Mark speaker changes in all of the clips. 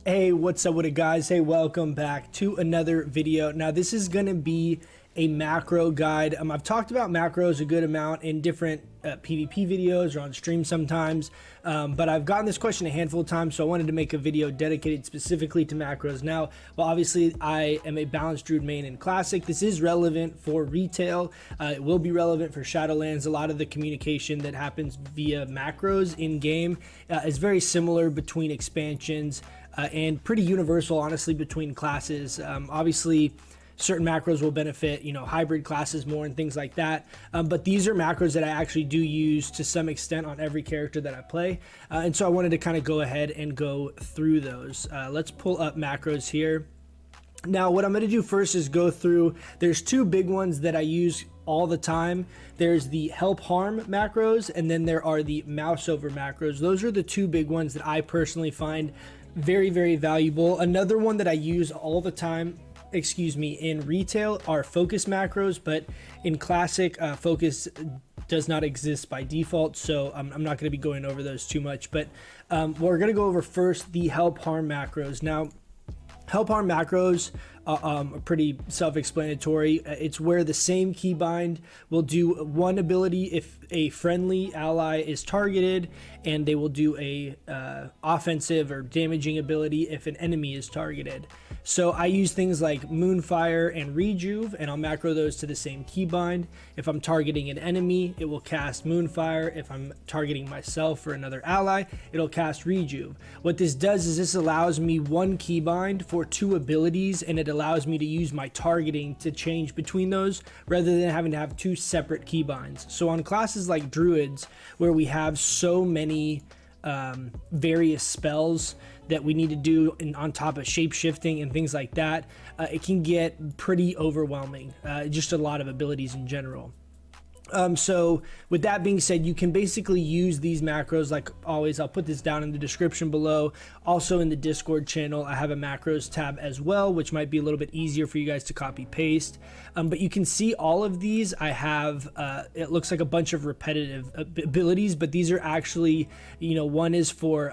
Speaker 1: Hey, what's up with it, guys? Hey, welcome back to another video. Now this is gonna be a macro guide. I've talked about macros a good amount in different PvP videos or on stream sometimes, but I've gotten this question a handful of times, so I wanted to make a video dedicated specifically to macros. Now, well, obviously I am a balanced Druid main in Classic. This is relevant for retail. It will be relevant for Shadowlands. A lot of the communication that happens via macros in game is very similar between expansions and pretty universal, honestly, between classes. Obviously, certain macros will benefit, hybrid classes more and things like that. But these are macros that I actually do use to some extent on every character that I play. And so I wanted to kind of go ahead and go through those. Let's pull up macros here. Now, what I'm going to do first is go through, there's two big ones that I use all the time. There's the help harm macros, and then there are the Mouseover macros. Those are the two big ones that I personally find very, very valuable. Another one that I use all the time, in retail, are focus macros, but in Classic, focus does not exist by default, so I'm not going to be going over those too much. But we're going to go over first the help harm macros. Now, help harm macros are pretty self-explanatory. It's where the same keybind will do one ability if a friendly ally is targeted, and they will do a offensive or damaging ability if an enemy is targeted. So I use things like Moonfire and Rejuve, and I'll macro those to the same keybind. If I'm targeting an enemy, it will cast Moonfire. If I'm targeting myself or another ally, it'll cast Rejuve. What this does is this allows me one keybind for two abilities, and it allows me to use my targeting to change between those rather than having to have two separate keybinds. So on classes like Druids, where we have so many various spells that we need to do on top of shape shifting and things like that, it can get pretty overwhelming, just a lot of abilities in general. So with that being said, you can basically use these macros like always. I'll put this down in the description below. Also in the Discord channel, I have a macros tab as well, which might be a little bit easier for you guys to copy paste. But you can see all of these. I have, it looks like a bunch of repetitive abilities, but these are actually, one is for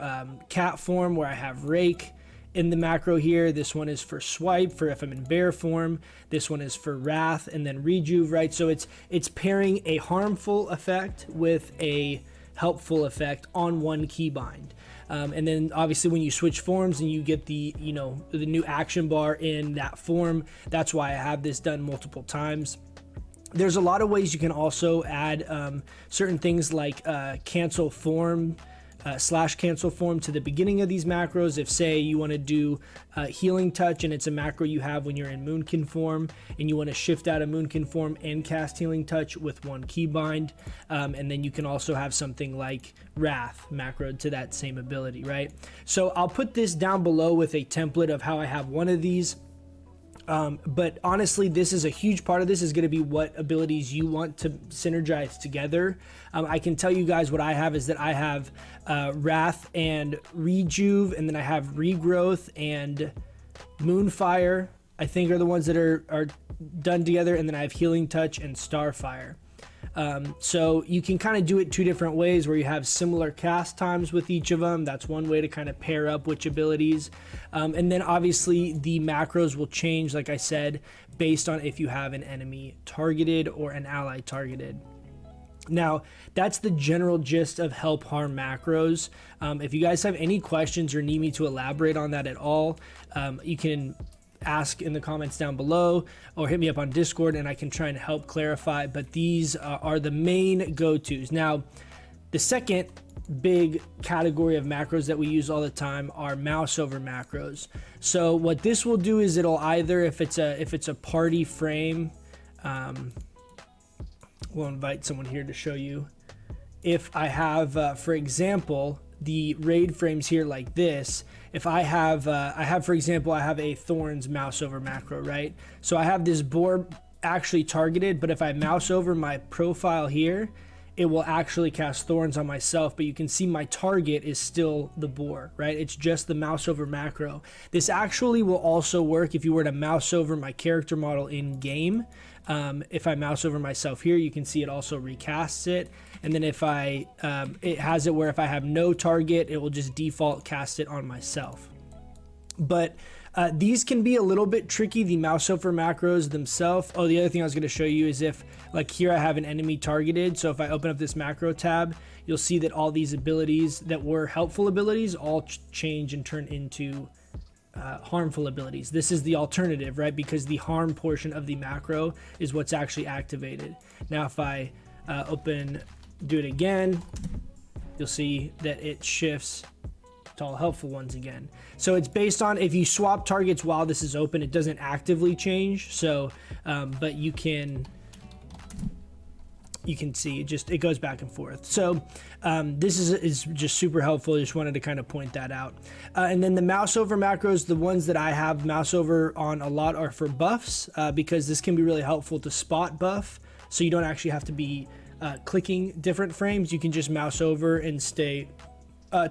Speaker 1: cat form, where I have rake in the macro here. This one is for swipe, for if I'm in bear form. This one is for wrath, and then rejuve, right? So it's pairing a harmful effect with a helpful effect on one keybind. And then obviously when you switch forms and you get the the new action bar in that form, that's why I have this done multiple times. There's a lot of ways you can also add certain things like Cancelform /Cancelform to the beginning of these macros. If say you want to do healing touch, and it's a macro you have when you're in Moonkin form, and you want to shift out of Moonkin form and cast healing touch with one keybind, and then you can also have something like wrath macroed to that same ability, right? So I'll put this down below with a template of how I have one of these. But honestly, this is a huge part of this is going to be what abilities you want to synergize together. I can tell you guys what I have is that I have Wrath and Rejuve, and then I have Regrowth and Moonfire, I think, are the ones that are done together, and then I have Healing Touch and Starfire. So you can kind of do it two different ways, where you have similar cast times with each of them. That's one way to kind of pair up which abilities. And then obviously the macros will change, like I said, based on if you have an enemy targeted or an ally targeted. Now, that's the general gist of help harm macros. If you guys have any questions or need me to elaborate on that at all, you can ask in the comments down below or hit me up on Discord, and I can try and help clarify. But these are the main go-tos. Now, the second big category of macros that we use all the time are Mouseover macros. So what this will do is it'll either, if it's a party frame, we'll invite someone here to show you. If I have, for example, the raid frames here like this, if I have, for example, I have a Thorns Mouseover macro, right? So I have this boar actually targeted, but if I mouse over my profile here, it will actually cast Thorns on myself, but you can see my target is still the boar, right? It's just the Mouseover macro. This actually will also work if you were to mouse over my character model in game. If I mouse over myself here, you can see it also recasts it. And then if I, it has it where if I have no target, it will just default cast it on myself. But these can be a little bit tricky, the Mouseover macros themselves. Oh, the other thing I was going to show you is if, like here I have an enemy targeted, so if I open up this macro tab, you'll see that all these abilities that were helpful abilities all change and turn into harmful abilities. This is the alternative, right? Because the harm portion of the macro is what's actually activated. Now if I do it again, you'll see that it shifts to all helpful ones again. So it's based on if you swap targets while this is open, it doesn't actively change. So but you can see it goes back and forth. So this is just super helpful. I just wanted to kind of point that out. And then the Mouseover macros, the ones that I have Mouseover on a lot are for buffs, because this can be really helpful to spot buff. So you don't actually have to be clicking different frames. You can just mouse over and stay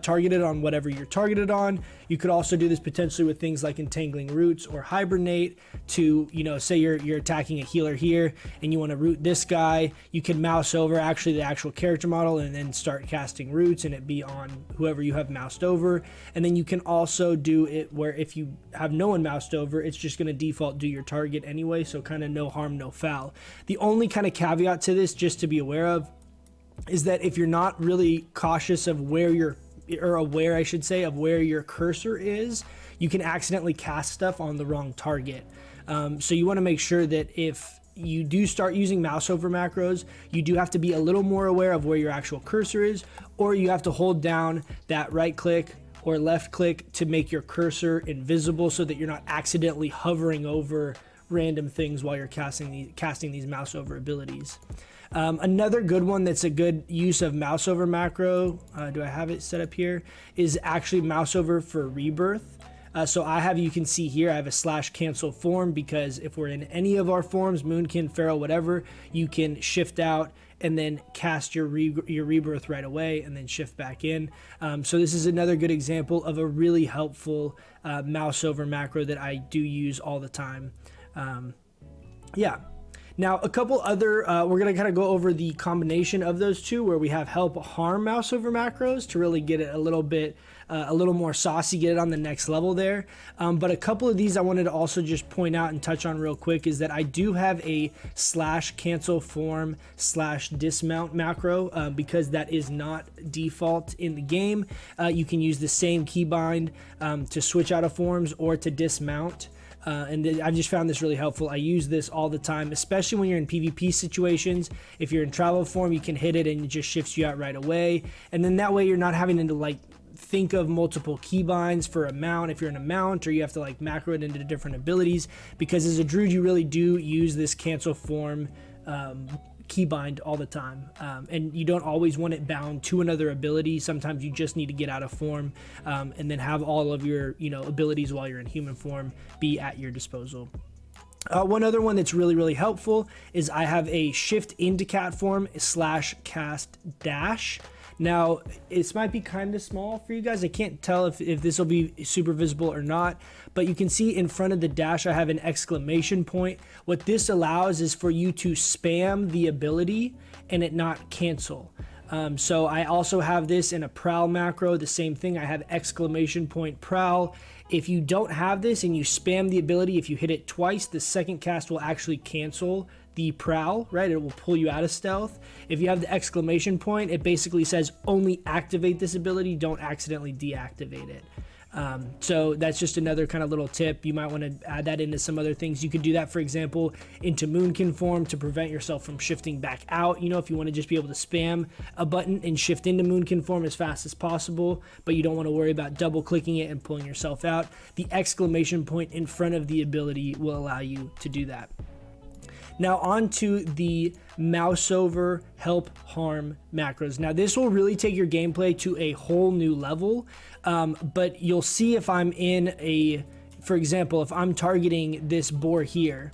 Speaker 1: targeted on whatever you're targeted on. You could also do this potentially with things like Entangling Roots or Hibernate to, you know, say you're attacking a healer here and you want to root this guy. You can mouse over actually the actual character model and then start casting roots and it be on whoever you have moused over. And then you can also do it where if you have no one moused over, it's just going to default do your target anyway. So kind of no harm, no foul. The only kind of caveat to this, just to be aware of, is that if you're not really cautious of where aware, I should say, of where your cursor is, you can accidentally cast stuff on the wrong target. So you want to make sure that if you do start using Mouseover macros, you do have to be a little more aware of where your actual cursor is, or you have to hold down that right click or left click to make your cursor invisible so that you're not accidentally hovering over random things while you're casting these Mouseover abilities. Another good one that's a good use of Mouseover macro, do I have it set up here, is actually Mouseover for Rebirth. So you can see here, I have a /Cancelform because if we're in any of our forms, Moonkin, Feral, whatever, you can shift out and then cast your Rebirth right away and then shift back in. So this is another good example of a really helpful Mouseover macro that I do use all the time. Yeah. Now, a couple other, we're going to kind of go over the combination of those two where we have help harm Mouseover macros to really get it a little more saucy, get it on the next level there. But a couple of these I wanted to also just point out and touch on real quick is that I do have a /Cancelform /Dismount macro because that is not default in the game. You can use the same keybind to switch out of forms or to dismount. And I've just found this really helpful. I use this all the time, especially when you're in PvP situations. If you're in travel form, you can hit it and it just shifts you out right away. And then that way you're not having to like think of multiple keybinds for a mount if you're in a mount, or you have to like macro it into different abilities, because as a druid you really do use this Cancelform keybind all the time, and you don't always want it bound to another ability. Sometimes you just need to get out of form and then have all of your abilities while you're in human form be at your disposal. One other one that's really helpful is I have a shift into cat form /cast dash. Now, this might be kind of small for you guys. I can't tell if this will be super visible or not, but you can see in front of the dash I have an exclamation point. What this allows is for you to spam the ability and it not cancel. So I also have this in a Prowl macro, the same thing. I have exclamation point Prowl. If you don't have this and you spam the ability, if you hit it twice, the second cast will actually cancel the Prowl, right? It will pull you out of stealth. If you have the exclamation point, it basically says only activate this ability, don't accidentally deactivate it. So that's just another kind of little tip. You might want to add that into some other things. You could do that, for example, into Moonkin form to prevent yourself from shifting back out. If you want to just be able to spam a button and shift into Moonkin form as fast as possible, but you don't want to worry about double clicking it and pulling yourself out, the exclamation point in front of the ability will allow you to do that. Now on to the Mouseover help harm macros. Now this will really take your gameplay to a whole new level, but you'll see if I'm in for example, if I'm targeting this boar here,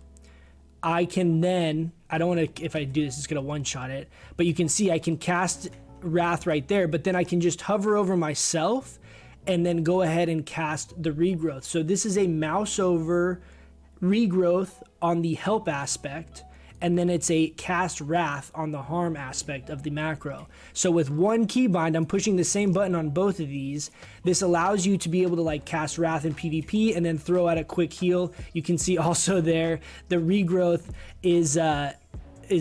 Speaker 1: I can then, I don't want to, if I do this, it's going to one-shot it, but you can see I can cast Wrath right there, but then I can just hover over myself and then go ahead and cast the Regrowth. So this is a Mouseover Regrowth on the help aspect, and then it's a cast Wrath on the harm aspect of the macro. So with one keybind, I'm pushing the same button on both of these. This allows you to be able to like cast Wrath in PvP and then throw out a quick heal. You can see also there the regrowth is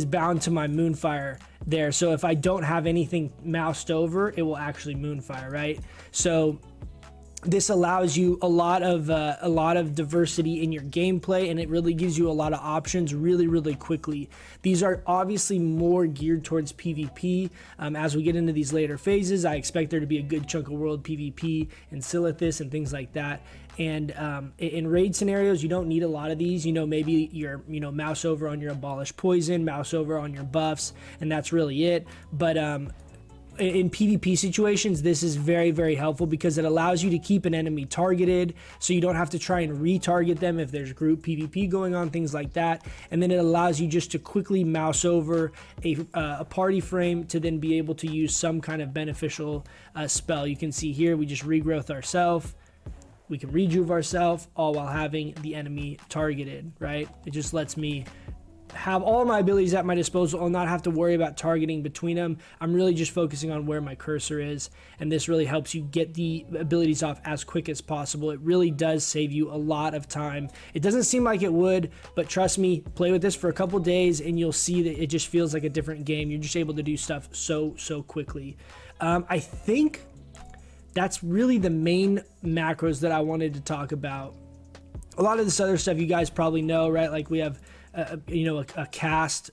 Speaker 1: bound to my Moonfire there. So if I don't have anything moused over, it will actually Moonfire, right? So this allows you a lot of diversity in your gameplay, and it really gives you a lot of options really quickly. These are obviously more geared towards PvP. As we get into these later phases, I expect there to be a good chunk of world PvP and Silithus and things like that. And in raid scenarios, you don't need a lot of these. You know, maybe your Mouseover on your Abolish Poison, Mouseover on your buffs, and that's really it. But in PvP situations, this is very helpful because it allows you to keep an enemy targeted, so you don't have to try and retarget them if there's group PvP going on, things like that. And then it allows you just to quickly mouse over a party frame to then be able to use some kind of beneficial spell. You can see here we just regrowth ourselves. We can rejuve ourselves, all while having the enemy targeted, right? It just lets me have all my abilities at my disposal and not have to worry about targeting between them. I'm really just focusing on where my cursor is, and this really helps you get the abilities off as quick as possible. It really does save you a lot of time. It doesn't seem like it would, but trust me, play with this for a couple days and you'll see that it just feels like a different game. You're just able to do stuff so quickly. I think that's really the main macros that I wanted to talk about. A lot of this other stuff you guys probably know, right? Like we have a cast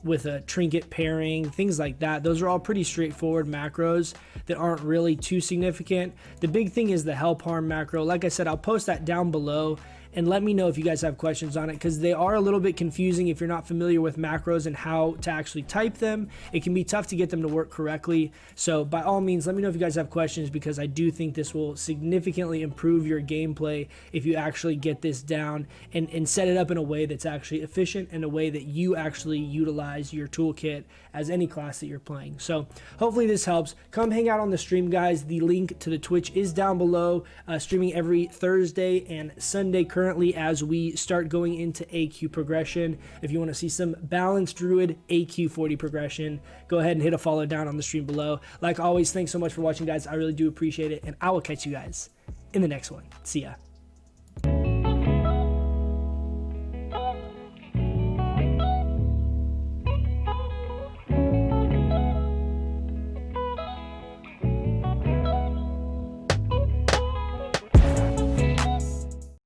Speaker 1: with a trinket pairing, things like that. Those are all pretty straightforward macros that aren't really too significant. The big thing is the help harm macro. Like I said, I'll post that down below, and let me know if you guys have questions on it, because they are a little bit confusing if you're not familiar with macros and how to actually type them. It can be tough to get them to work correctly. So by all means, let me know if you guys have questions, because I do think this will significantly improve your gameplay if you actually get this down and set it up in a way that's actually efficient and a way that you actually utilize your toolkit as any class that you're playing. So hopefully this helps. Come hang out on the stream, guys. The link to the Twitch is down below. Streaming every Thursday and Sunday currently as we start going into AQ progression. If you want to see some balanced Druid AQ 40 progression, go ahead and hit a follow down on the stream below. Like always, thanks so much for watching, guys. I really do appreciate it, and I will catch you guys in the next one. See ya.